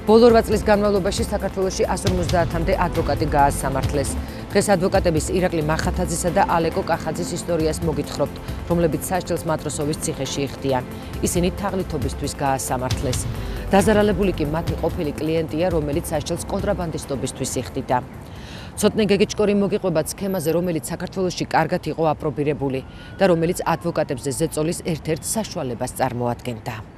ბოლო 8 წლის განმავლობაში საქართველოში 150-მდე ადვოკატი გაასამართლეს. დღეს ადვოკატების ირაკლი მახათაძისა და ალეკო კახაძის ისტორიას მოგითხრობთ, რომლებიც სასჯელს მატროსოვის ციხეში იხდიან. ისინი თაღლითობისთვის გაასამართლეს. დაზარალებული კი მათი ყოფილი კლიენტია, რომელიც სასჯელს კონტრაბანდისტობისთვის იხდიდა. ცოტნე გეგეჭკორი მოგიყვება სქემაზე, რომელიც საქართველოში კარგად იყო აპრობირებული და რომელიც ადვოკატებზე ზეწოლის ერთ-ერთ საშუალებას წარმოადგენდა.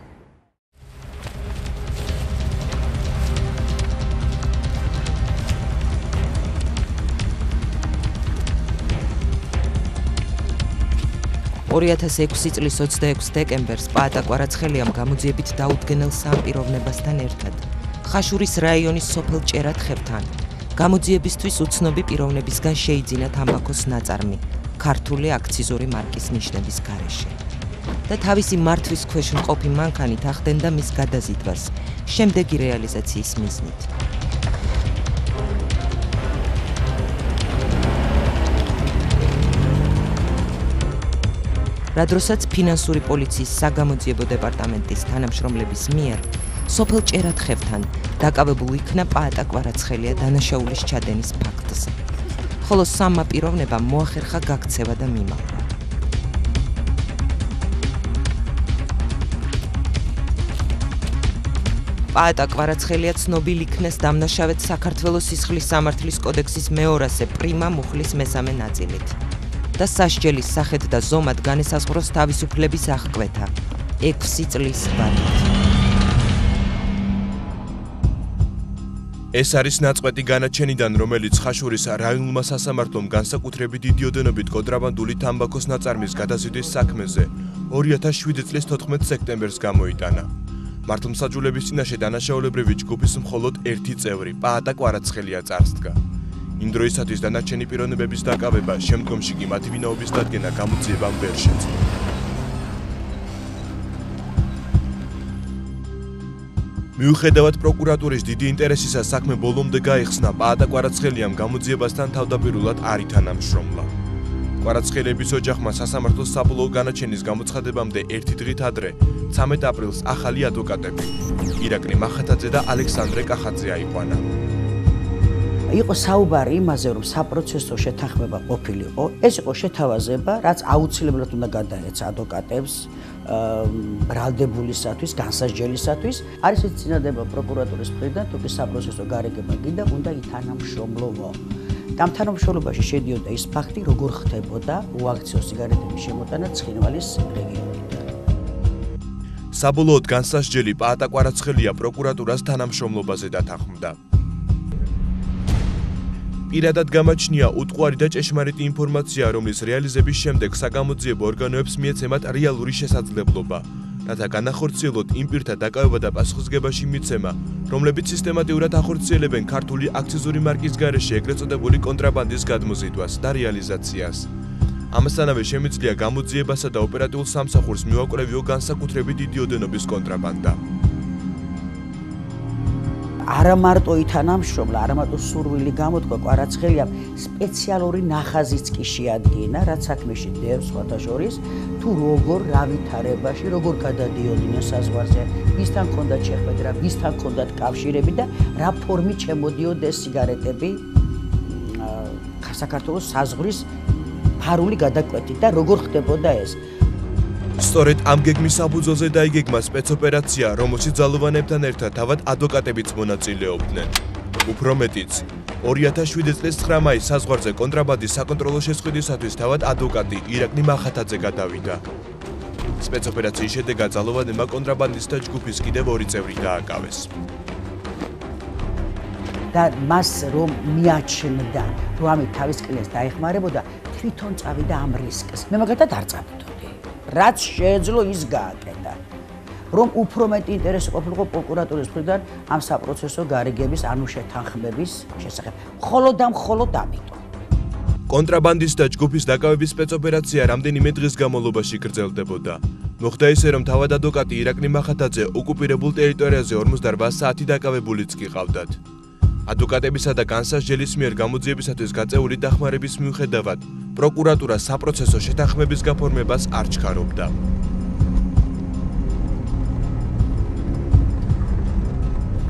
(2006 წლის 26 დეკემბერს პაატა კვარაცხელიამ გამოძიებით დაუდგენელ სამპიროვნებასთან ერთად ხაშურის რაიონის სოფელ ჭერათხევთან გამოძიებისთვის უცნობი პიროვნებისგან შეიძინა თამბაქოს ნაწარმი ქართული აქციზური მარკის ნიშნების გარეშე და თავისი მართვის ქვეშ მყოფი მანქანით ახდენდა მის გადაზიდვას შემდეგი რეალიზაციის მიზნით. რადროსაც ფინანსური პოლიციის საგამოძიებო დეპარტამენტის თანამშრომლების მიერ სოფელ ჭერათხევთან დაკავებულ იქნა პაატა კვარაცხელია დანაშაულის ჩადენის ფაქტს, ხოლო სამმა პიროვნებამ მოახერხა გაქცევა და მიმავლა. პაატა კვარაცხელია ცნობილ იქნეს დამნაშავედ საქართველოს სისხლის სამართლის კოდექსის მე-200 პრიმა მუხლის მესამე ნაწილით. და სასჯელის სახეთ და ზომად განესაზღვროს თავისუფლების აღკვეთა 6 წლის ვადით. ეს არის ნაწყვეტი განაჩენიდან, რომელიც ხაშურის რაიონულმა სასამართლომ განსაკუთრებით დიდი ოდენობით კონტრაბანდული თამბაქოს ნაწარმის გადაზიდვის საქმეზე 2007 წლის 14 სექტემბერს გამოიტანა. მართლმსაჯულების წინაშე დანაშაულებრივი ჯგუფის მხოლოდ ერთი წევრი, პაატა კვარაცხელია წარსდგა. იმ დროისათვის დანარჩენი პიროვნებების დაკავება, შემდგომში კი მათი ვინაობის დადგენა გამოძიებამ ვერ შეძლო. მიუხედავად პროკურატურის დიდი ინტერესისა, საქმე ბოლომდე გაიხსნა, პაატა კვარაცხელიამ გამოძიებასთან თავდაპირველად არ ითანამშრომლა. კვარაცხელიების ოჯახმა სასამართლოს საბოლოო განაჩენის გამოცხადებამდე ერთი დღით ადრე, 13 აპრილს ახალი ადვოკატები, ირაკლი მახათაძე და ალექსანდრე კახაძე აიყვანა. იყო საუბარი იმაზე, რომ საპროცესო შეთანხმება ყოფილიყო. ეს იყო შეთავაზება, რაც აუცილებლად უნდა გადაეცა ადვოკატებს ბრალდებულისათვის, განსასჯელისათვის. არის ეს წინადადება პროკურატურის მხრიდან, თუ კი საპროცესო გარიგება გინდა, უნდა ითანამშრომლოვო. ამ თანამშრომლობაში შედიოდა ის ფაქტი, როგორ ხდებოდა უაქციო სიგარეტების შემოტანა ცხინვალის რეგიონიდან. საბოლოოდ განსასჯელი პაატა კვარაცხელია პროკურატურას თანამშრომლობაზე დათანხმდა. პირადად გამაჩნია უტყუარი და ჭეშმარიტი ინფორმაცია, რომლის რეალიზების შემდეგ საგამოძიებო ორგანოებს მიეცემათ რეალური შესაძლებლობა, რათა განახორციელოთ იმ პირთა დაკავება და პასუხისგებაში მიცემა, რომლებიც სისტემატიურად ახორციელებენ ქართული აქციზური მარკის გარეშე ეგრეთ წოდებული კონტრაბანდის გადმოზიდვას და რეალიზაციას. ამასთანავე შემიძლია გამოძიებასა და ოპერატიულ სამსახურს მივაკვლევიო განსაკუთრებით დიდი ოდენობის კონტრაბანდა. არა მარტო ითანამშრომლა, არა მარტო სურვილი გამოთქვა, კვარაცხელიამ სპეციალური ნახაზიც კი შეადგინა, რაც საქმეში დევს სხვათა შორის, თუ როგორ რა ვითარებაში, როგორ გადადიოდნენ საზღვარზე, ვისთან ჰქონდათ შეხვედრა, ვისთან ჰქონდათ კავშირები და რა ფორმით შემოდიოდეს სიგარეტები საქართველოს საზღვრის ფარული გადაკვეთით და როგორ ხდებოდა ეს. სწორედ ამ გეგმის საფუძველზე დაიგეგმა სპეცოპერაცია, რომელშიც ძალოვანებთან ერთად თავად ადვოკატებიც მონაწილეობდნენ. უფრო მეტიც, 2007 წლის 9 მაისს საზღვარზე კონტრაბანდის საკონტროლო შესყიდვისათვის თავად ადვოკატი ირაკლი მახათაძე გადავიდა. სპეცოპერაციის შედეგად ძალოვანებმა კონტრაბანდისტთა ჯგუფის კიდევ 2 წევრი დააკავეს. და მას რომ მიაჩნდა, რომ ამით თავის კლიენტს დაეხმარებოდა, თვითონ წავიდა ამ რისკს. მე მაგათად არ წავიდოდი. რაც შეეძლო ის გააკეთა. რომ უფრო მეტი ინტერესი ყოფილიყო პროკურატურის მხრიდან ამ საპროცესო გარიგების, ანუ შეთანხმების შესახებ. მხოლოდ ამიტომ. კონტრაბანდისტთა ჯგუფის დაკავების სპეცოპერაცია რამდენიმე დღის განმავლობაში გრძელდებოდა. მოხდა ისე, რომ თავად ადვოკატი ირაკლი მახათაძე ოკუპირებულ ტერიტორიაზე 48 საათი დაკავებულიც კი ყავდათ. ადვოკატებისა და განსასჯელის მიერ გამოძიებისათვის გაწეული დახმარების მიუხედავად, პროკურატურა საპროცესო შეთანხმების გაფორმებას არ ჩქარობდა.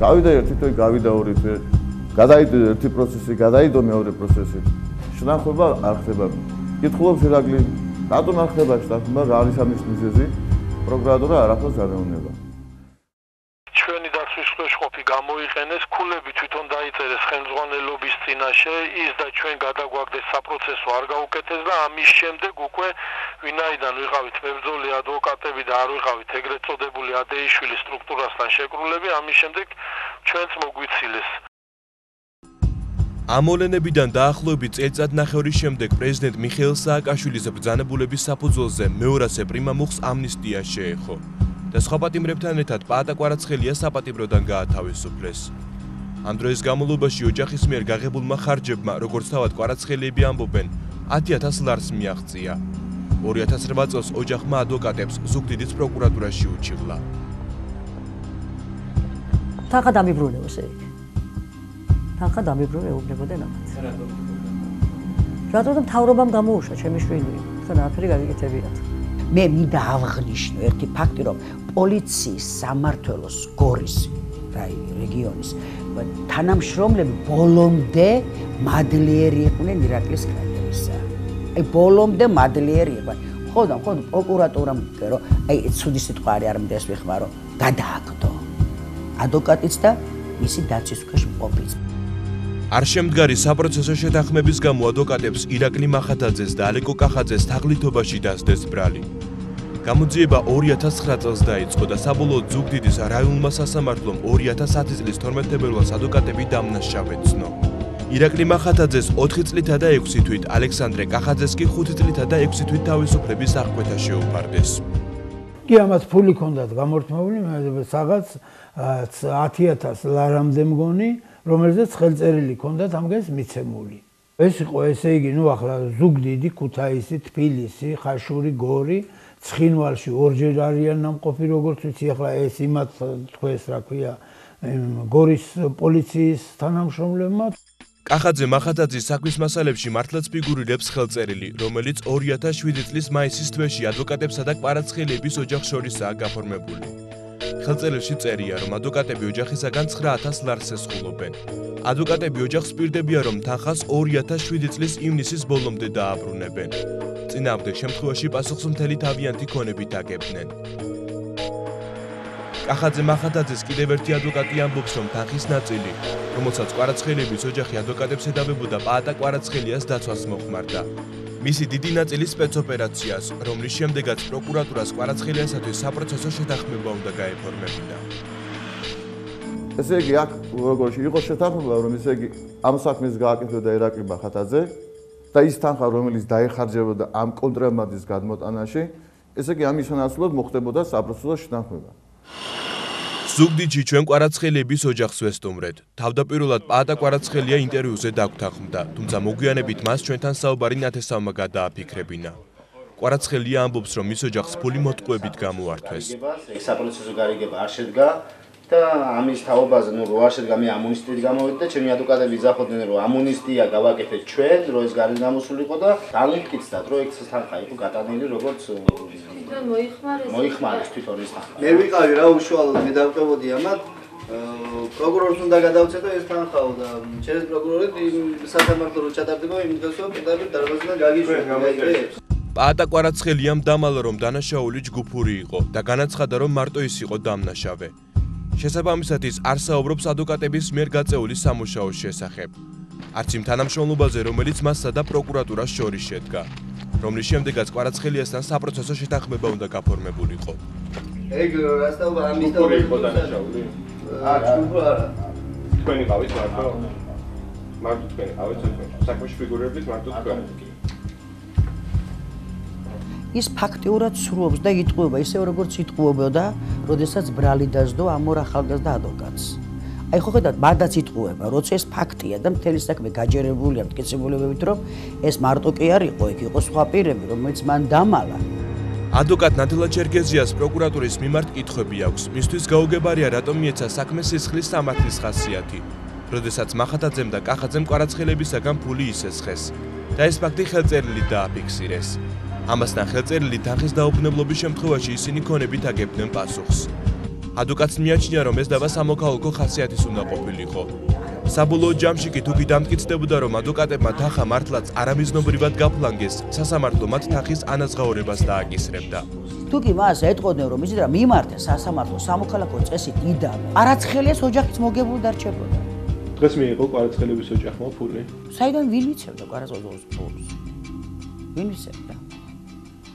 გავიდა ერთი თვე, გავიდა ორი თვე. გადაიდო ერთი პროცესი, გადაიდო მეორე პროცესი. შნახება არ ხდება. კითხულობს ირაკლი, რატომ არ ხდება შნახება, რა არის ამის მიზეზი? პროკურატურა არაფერს არ ეუბნება. ჩვენი დაცვის საშუალება გამოიყენეს, ქულები თვითონ დაიწერეს ხელმძღვანელობის წინაშე, ის და ჩვენ გადაგვაგდეს საპროცესო არ გაუკეთეს და ამის შემდეგ უკვე ვინაიდან ვიყავით მებრძოლი ადვოკატები და არ ვიყავით ეგრეთ წოდებული ადეიშვილის სტრუქტურასთან შეკრულები, ამის შემდეგ ჩვენც მოგვიცილეს. ამ მოვლენებიდან დაახლოებით წელიწადნახევრის შემდეგ პრეზიდენტ მიხეილ სააკაშვილის ბრძანებულების საფუძველზე მეორასე პრიმამუხს ამნისტია შეეხო და სხვა პატიმრებთან ერთად პაატა კვარაცხელია საპატიმროდან გაათავისუფლეს. ამ დროის განმავლობაში ოჯახის მიერ გაღებულმა ხარჯებმა, როგორც თავად კვარაცხელიები ამბობენ, 10,000 ლარს მიაღწია. 2008 წელს ოჯახმა ადვოკატებს ზუგდიდის პროკურატურაში უჩივლა. თანხა დამიბრუნებო ესე იგი. თანხა დამიბრუნებოდნენ ამათ. რატომ მთავრობამ გამოუშვა ჩემი შვილი? თან აფერი გაგიკეთებიათ. მე მინდა ავღნიშნო ერთი ფაქტი, რომ პოლიციის სამმართველოს გორის რეგიონის თანამშრომლები ბოლომდე მადლიერი იყვნენ ირაკლის კრატერისა. აი ბოლომდე მადლიერი იყვნენ. ხოდა პროკურატურამ რომ აი ცუდი სიტყვა არ მდეს ვიხმარო, გადააგდო. ადვოკატიც და მისი დაცვის ქვეშ მყოფიც. არ შემდგარი საპროცესო შეთანხმების გამო ადვოკატებს ირაკლი მახათაძეს და ალეკო კახაძეს თაღლითობაში დასდეს ბრალი. გამოძიება 2009 წელს დაიწყო და საბოლოოდ ზუგდიდის რაიონულმა სასამართლომ 2010 წლის 12 თებერვალს ადვოკატები დამნაშავეცნო. ირაკლი მახათაძეს 4 წლითა და 6 თვით, ალექსანდრე კახაძეს კი 5 წლითა და 6 თვით თავისუფლების აღკვეთა შეუფარდეს. კი ამათ ფული ჰქონდათ გამორთმეული, სადაც 10,000 ლარამდე მგონი, რომელზეც ხელწერილი ჰქონდათ ამგეს მიცემული. ეს იყო ესე იგი, ახლა ზუგდიდი, ქუთაისი, თბილისი, ხაშური, გორი, ცხინვალში ორჯერ არიან ნამყოფი, როგორც ვიცი, ახლა ეს იმათ თქვეს, რა ქვია, გორის პოლიციის თანამშრომლებმა. კახაძე მახათაძის საქმის მასალებში მართლაც ფიგურირებს ხელწერილი, რომელიც 2007 წლის მაისის თვეში ადვოკატებსა და კვარაცხელიების ოჯახს შორისაა გაფორმებული. ხელწერილში წერია, რომ ადვოკატები ოჯახისაგან 9,000 ლარს ესხულობენ. ადვოკატები ოჯახს პირდებიან, რომ თანხას 2007 წლის ივნისის ბოლომდე დააბრუნებენ. წინააღმდეგ შემთხვევაში პასუხს მთელი თავიანთი ქონებით აგებდნენ. კახაძე მახათაძეს კიდევ ერთი ადვოკატი ამბობს, რომ თანხის ნაწილი, რომელსაც კვარაცხელიების ოჯახი ადვოკატებს ედავებოდა, პაატა კვარაცხელიას დაცვას მოხმარდა. მისი დიდი ნაწილი სპეცოპერაციას, რომლის შემდეგაც პროკურატურას კვარაცხელიასათვის საპროცესო შეთანხმება უნდა გაეფორმებინა. ესე იგი, აქ როგორ იყო შეთანხმება, რომ ესე იგი ამ საქმეს გააკეთებდა ირაკლი მახათაძე და ის თანხა, რომელიც დაეხარჯებოდა ამ კონტრაბანდის გადმოტანაში, ესე იგი ამის სანაცვლოდ მოხდებოდა საპროცესო შეთანხმება. ზუგდიდში ჩვენ კვარაცხელიების ოჯახს ვესტუმრეთ. თავდაპირველად პაატა კვარაცხელია ინტერვიუზე დაგვთანხმდა, თუმცა მოგვიანებით მას ჩვენთან საუბარი ნათესავმა გადააფიქრებინა. კვარაცხელია ამბობს, რომ მის ოჯახს ფული მოტყუებით გამოართვეს. საპროცესო გარიგება არ შედგა და ამის თაობაზე, რო არ შედგა, მე ამუნისტიით გამოვედი და ჩემი ადვოკატები იძახოდნენ, რომ ამუნისტია გავაკეთეთ ჩვენ, რომ ეს გარეთ გამოსულიყო და დამიფიქრდათ, რომ ეს თანხა იყო გატანილი როგორც მოიხმარეს თვითონ ეს თანხა. მე ვიყავი რა უშუალოდ მე დავყებოდი ამათ პროკურორს უნდა გადავწედო ეს თანხაო და ჩემს პროკურორად სასამართლო რო ჩატარდება იმ დღესო პირდაპირ დარბაზიდან გაგიშვება. პაატა კვარაცხელიამ დამალა, რომ დანაშაული ჯგუფური იყო და განაცხადა, რომ მარტო ის იყო დამნაშავე. შესაბამისად ის არ საუბრობს ადვოკატების მიერ გაწეული სამუშაოს შესახებ. არც იმ თანამშრომლობაზე, რომელიც მასსა და პროკურატურას შორის შედგა, რომლის შემდეგაც კვარაცხელიასთან საპროცესო შეთანხმება უნდა გაფორმებულიყო. ეგ რასაუბრა ამის და იყო დანაშაული? არა. თქვენი ყავით მარტო? მარტო თქვენი ყავით საქმეში ფიგურირებით მარტო თქვენი. ის ფაქტიურად სრულობს და იტყუება ისევ როგორც იტყუებოდა, როდესაც ბრალი დასდო ამ ორ ახალგაზრდა ადვოკატს. აი ხო ხედავთ, მანდაც იტყუება, როცა ეს ფაქტია და მთელი საქმე გაჯერებულია მტკიცებულებებით, რომ ეს მარტო კი არ იყო, იქ იყო სხვა პირები, რომელიც მან დამალა. ადვოკატ ნათელა ჩერგეზიას პროკურატურის მიმართ კითხვები აქვს. მისთვის გაუგებარია, რატომ მიეცა საქმეს სისხლის სამართლის ხასიათი, როდესაც მახათაძემ და კახაძემ კვარაცხელიებისაგან ფული ისესხეს და ეს ფაქტი ხელწერილით დააფიქსირეს. ამასთან ხელწერილი თანხის დაუბრუნებლობის შემთხვევაში ისინი ქონებით აგებდნენ პასუხს. ადვოკატს მიაჩნია, რომ ეს დავა სამოქალაქო ხასიათის უნდა ყოფილიყო. საბოლოო ჯამში კი თუ კი დამტკიცდებოდა, რომ ადვოკატებმა თანხა მართლაც არამიზნობრივად გაფლანგეს, სასამართლო მათ თანხის ანაზღაურებას დააკისრებდა. თუ კი მას ეტყოდნენ, რომ იზრდა მიმართეს სასამართლო სამოქალაქო წესით იდამე, არაცხელიას ოჯახიც მოგებული დარჩებოდა. დღეს მიიღო კვარაცხელების ოჯახმა ფული. საიდან ვინ იცევდა კვარაცხელების ფულს? ვინ იცევდა?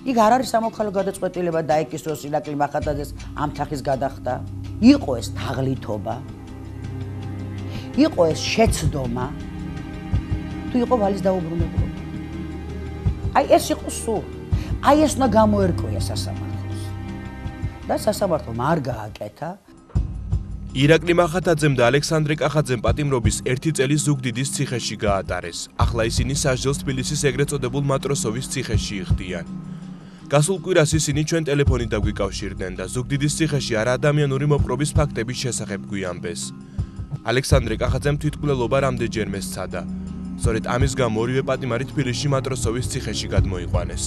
იქ არ არის სამოქალაქო გადაწყვეტილება დაეკისროს ირაკლი მახათაძეს ამ თანხის გადახდა. იყო ეს თაღლითობა. იყო ეს შეცდომა. თუ იყო ვალის დაუბრუნებლობა. აი ეს იყო სულ. აი ეს უნდა გამოერკვია სასამართლოს. და სასამართლომ არ გააკეთა. ირაკლი მახათაძემ და ალექსანდრე კახაძემ პატიმრობის 1 წელი ზუგდიდის ციხეში გაატარეს. ახლა ისინი სასჯელს თბილისის ეგრეთ წოდებულ მატროსოვის ციხეში იხდიან. გასულ კვირას ისინი ჩვენ ტელეფონით დაგვიკავშირდნენ და ზუგდიდის ციხეში არაადამიანური მოპყრობის ფაქტების შესახებ გვიამბეს. ალექსანდრე კახაძემ თვითმკვლელობა რამდენჯერმე სცადა. სწორედ ამის გამო ორივე პატიმარი თბილისში მატროსოვის ციხეში გადმოიყვანეს.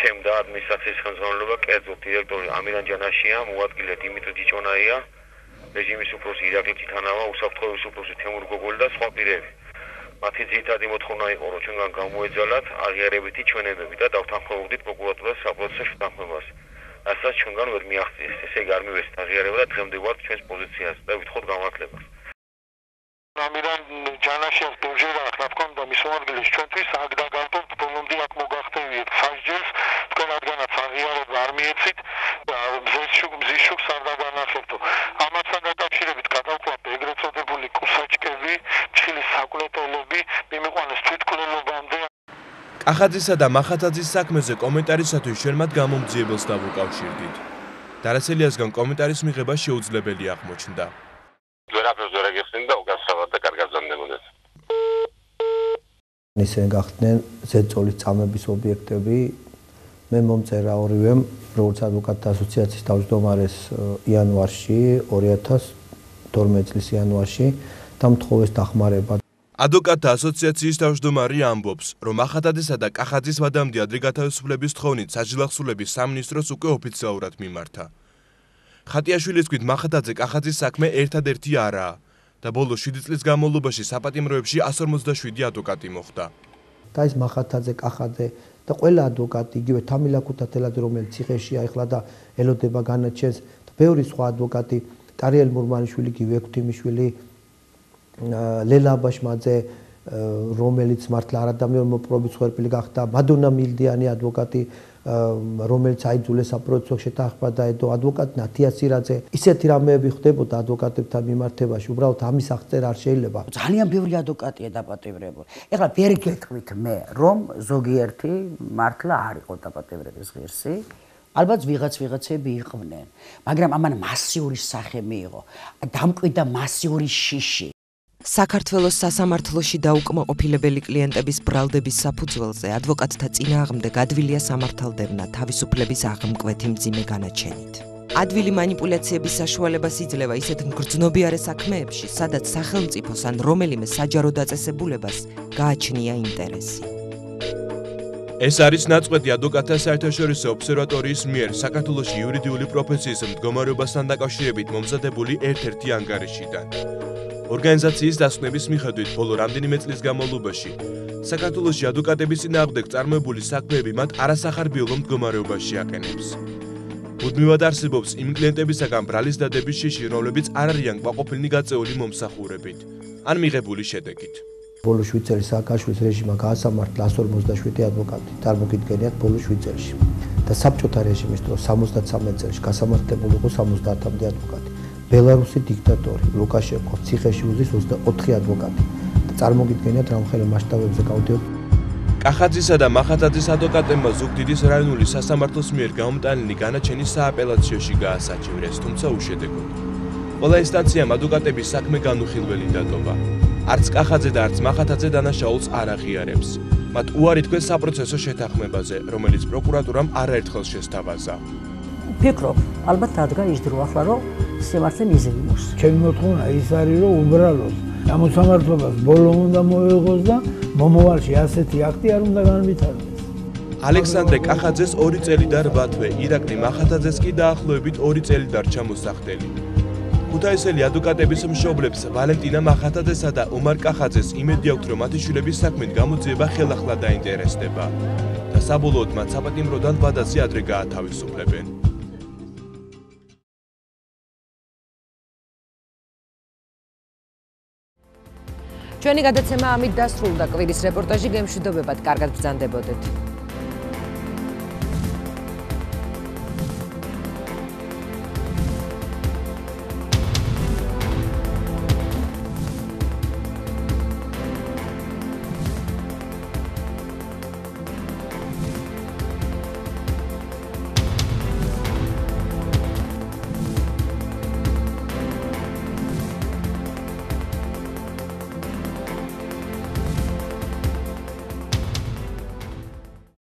შემდა ადმინისტრაციის ხელმძღვანელობა კერძო დირექტორი ამირან ჯანაშია, მოადგილე დიმიტრი ჯიჭონაია, რეჟიმის უფროსი ირაკლი თითანავა, უსაფრთხოების უფროსი თემურ გოგოლი და სხვა პირები. მათი ძირითადი მოთხოვნა იყო, რომ ჩვენგან გამოეძალათ აღიარებითი ჩვენებები და დავთანხმებოდით პროკურატურას საპროცესო შეთანხმებას. რასაც ჩვენგან ვერ მიაღწიეს. ესე იგი არ მივესწრეთ აღიარება და დღემდე ვართ ჩვენს პოზიციაზე და ვითხოვთ გამართლებას. ამირან ჯანაშიას დოჟერა რა თქმა უნდა მის მოადგილეს ჩვენთვის აქ დაგავთობთ ბოლომდე აქ მოგახტევიეთ სასჯელს თქვენ რადგანაც აღიარება არ მიეცით და მზის შუქს არ დაგანახებთო. ამასთან დაკავშირებით გადავყვათ ეგრეთ წოდებული კუსაჭკები, ჩხილის საკვლეტელები, მიმიყვანეს თვითმკვლელობამდე. კახაძისა და მახათაძის საქმეზე კომენტარისათვის ჩვენ მათ გამომძიებელს დავუკავშირდით. დარასელიასგან კომენტარის მიღება შეუძლებელი აღმოჩნდა. ვერაფერს ვერ ეგეხსენ და უკაცრავად და კარგად გზავნებოდეთ. ისინი გახდნენ ზეწოლის წამების ობიექტები. მე მომწერა ორივემ, როგორც ადვოკატთა ასოციაციის თავმჯდომარეს იანვარში, 2012 წლის იანვარში და მთხოვეს დახმარება. ადვოკატთა ასოციაციის თავმჯდომარე ამბობს, რომ მახათაძისა და კახაძის ვადამდე ადრე გათავისუფლების თხოვნით საჯილახსოვრების სამინისტროს უკვე ოფიციალურად მიმართა. ხატიაშვილის თქმით, მახათაძე კახაძის საქმე ერთადერთი არაა და ბოლო 7 წლის განმავლობაში საპატიმროებში 157 ადვოკატი მოხვდა. და ეს მახათაძე, კახაძე და ყველა ადვოკატი, იგივე თამილ აქუთათელაძე, რომელიც ციხეშია ახლა და ელოდება განაჩენს, და ბევრი სხვა ადვოკატი, ტარიელ მურმანიშვილი, გივექთიმიშვილი, ლელა აბაშმაძე, რომელიც მართლა არადამიანური მოპყრობის ხერხი გახდა, მადონა მილდიანი ადვოკატი, რომელიც აიძულეს საპროცესო შეთანხმება დაედო, ადვოკატი ნათია სირაძე. ისეთი რამეები ხდებოდა ადვოკატებთან მიმართებაში, უბრალოდ ამის აღწერა არ შეიძლება. ძალიან ბევრი ადვოკატია დაპატიმრებული. ეხლა ვერ გეტყვით მე, რომ ზოგიერთი მართლა არ იყო დაპატიმრების ღირსი. ალბათ ვიღაცები იყვნენ, მაგრამ ამან მასიური სახე მიიღო. დამკვიდრა მასიური შიში. საქართველოს სასამართლოში დაუკმაყოფილებელი კლიენტების ბრალდების საფუძველზე ადვოკატთა წინააღმდეგ ადვილია სამართალდებნა თავისუფლების აღმკვეთი მძიმე განაჩენით. ადვილი манипуляციების საშუალებას იძლევა ისეთ მგრძნობიარე საქმეებში, სადაც სახელმწიფოს ან რომელიმე საჯარო დაწესებულებას გააჩნია ინტერესი. ეს არის ნაწყვეტი ადვოკატთა საერთაშორისო ობსერვატორიის მიერ საქართველოში იურიდიული პროფესიის მდგომარეობასთან დაკავშირებით მომზადებული ერთ-ერთი ანგარიშიდან. ორგანიზაციის დასკვნების მიხედვით, ბოლო რამდენიმე წლის განმავლობაში საქართველოში ადვოკატების წინააღმდეგ წარმოებული საქმეები მათ არასახარბიელო მდგომარეობაში აყენებს. მუდმივად არსებობს იმ კლიენტებისაგან ბრალის დადების შიში, რომლებიც არ არიან კმაყოფილნი გაწეული მომსახურებით ან მიღებული შედეგით. ბოლო 7 წელი სააკაშვილის რეჟიმმა გაასამართლა 157 ადვოკატი, წარმოგიდგენიათ ბოლო 7 წელში. და საბჭოთა რეჟიმის დროს 73 წელში გასამართლებული იყო 70-მდე ადვოკატი. ბელარუსი დიქტატორი ლუკაშენკო ციხეში უზის 24 ადვოკატი. წარმოგიდგენიათ რამხელა მასშტაბებზე გავდიოდ. კახაძისა და მახათაძის ადვოკატებმა ზუგდიდის რაიონული სასამართლოს მიერ გამომტანილი განაჩენი სააპელაციოში გაასაჩივრეს, თუმცა უშედეგოდ. ყველა ინსტანციამ ადვოკატების საქმე განუხილველი დატოვა. არც კახაძე და არც მახათაძე დანაშაულს არ აღიარებს. მათ უარი თქვეს საპროცესო შეთანხმებაზე, რომელიც პროკურატურამ არაერთხელ შესთავაზა. ფიქრობ, ალბათ დადგა ის დრო ახლა, რომ სიმართლე მიზეიმოს. ჩემი მოთხოვნა ის არის, რომ უბრალოდ ამოსამართლობას ბოლო უნდა მოეღოს და მომავალში ასეთი აქტი არ უნდა განვითარდეს. ალექსანდრე კახაძეს 2 წელი და 8 თვე, ირაკლი მახათაძეს კი დაახლოებით 2 წელი დარჩა მოსახდელი. ქუთაისელი ადვოკატების მშობლებს ვალენტინა მახათაძესა და ომარ კახაძეს იმედი აქვთ, რომ მათი შვილების საქმით გამოძიება ხელახლა დაინტერესდება და საბოლოოდ მათ საპატიმროდან ვადაზე ადრე გაათავისუფლებენ. ჩვენი გადაცემა ამით დასრულდა. კვირის რეპორტაჟი გემშვიდობებად, კარგად ბრძანდებოდეთ.